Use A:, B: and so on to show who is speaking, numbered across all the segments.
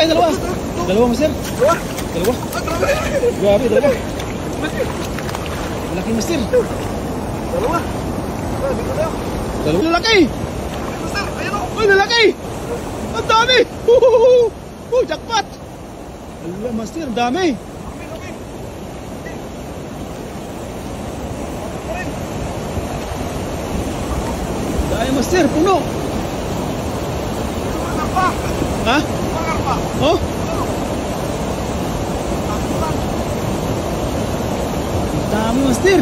A: ay dalawa. Dalawa master. Dalawa. Grabe, dalawa. Malaki master.
B: Dalawa. Dito tayo.
A: Dalawa. Lalaki.
B: Master, ayun o.
A: Uy, lalaki. Ang dami. Jackpot. Ala master, ang dami. Dami master, puno. Ha? Oh? Dami master.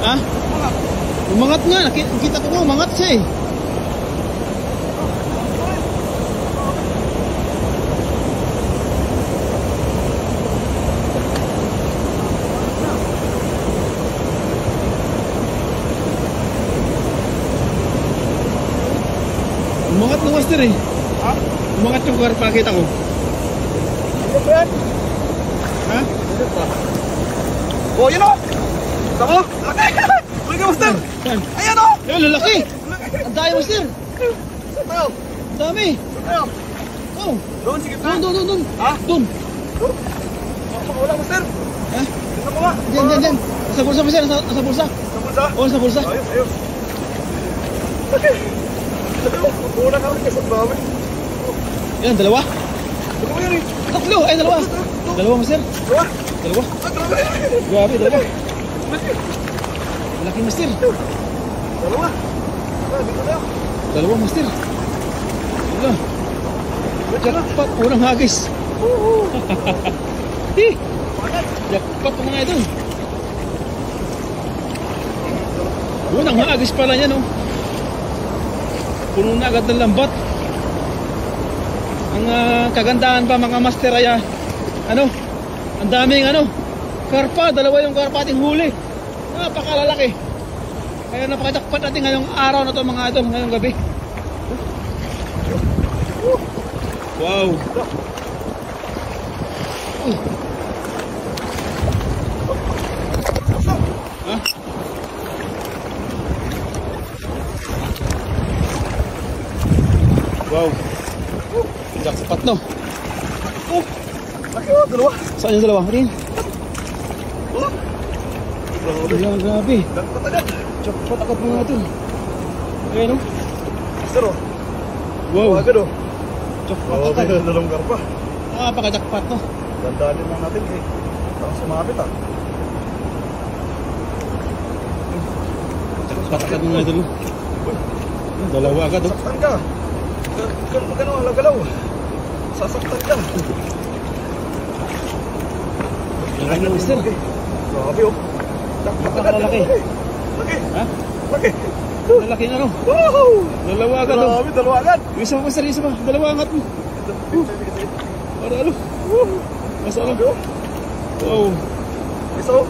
A: Ha? Umangat nga, nakita ko umangat siya eh. Umangat ng master eh.
B: Ha?
A: Umangat yung karpa kita ko.
B: Ano ba yan?
A: Ha?
B: Ano ba? Oh, yun o! Ako? Laki! Uy ka, master!
A: Saan?
B: Ayan o!
A: Ayun, lalaki! Ang dami master!
B: Saan tayo?
A: Ang dami!
B: Saan tayo?
A: Oh!
B: Doon, sige pa.
A: Doon!
B: Ha?
A: Doon!
B: Doon? Wala, master!
A: Ha?
B: Dito ko ba?
A: Diyan! Nasa bulsa master, nasa bulsa!
B: Sa bulsa?
A: Oo, nasa bulsa!
B: Ayos. Okay. Magkulang ka rin kasi ang dami.
A: Yan, dalawa!
B: Ano mo yan eh?
A: Tatlo! Ay, dalawa! Dalawa master!
B: Dalawa?
A: Dalawa!
B: Grabe!
A: Grabe, dalawa! Malaki master!
B: Dalawa? Dito tayo.
A: Dalawa master! Wala! Jackpot! Unang hagis! Jackpot po mga idol! Unang hagis pala yan oh! Puno na agad ng lambat! Ang kagandahan pa mga master ay ano? Ang daming karpa! Dalawa yung karpa ating huli! Napakalalaki! Kaya napaka-jackpot natin ngayong araw na to mga idol, ngayong gabi. Wow! Ha? Wow! Jackpot no?
B: Oh! Laki o, dalawa.
A: Saan yung dalawa? Rin?
B: Oh!
A: Grabe!
B: Jackpot agad.
A: Jackpot agad mga idol. Ayan o?
B: Master o.
A: Wow!
B: Agad o.
A: Jackpot
B: Oh,
A: agad.
B: dalawang karpa.
A: Napaka-jackpot no?
B: Dandanin lang natin eh. Parang sumabit ah.
A: Jackpot agad mga idol. Dalawa agad o.
B: Sasaktan ka. Magano ang lagalaw. Sasaktan ka.
A: Laki na master.
B: Grabe o. Jackpot agad.
A: Laki.
B: Laki.
A: Ha?
B: Laki.
A: Laki na no?
B: Wow!
A: Dalawa agad o.
B: Grabe, dalawa agad.
A: Isa pa master, isa pa. Dalawa agad mo. Para ano? Masa ano?
B: Grabe o.
A: Wow.
B: Isa o.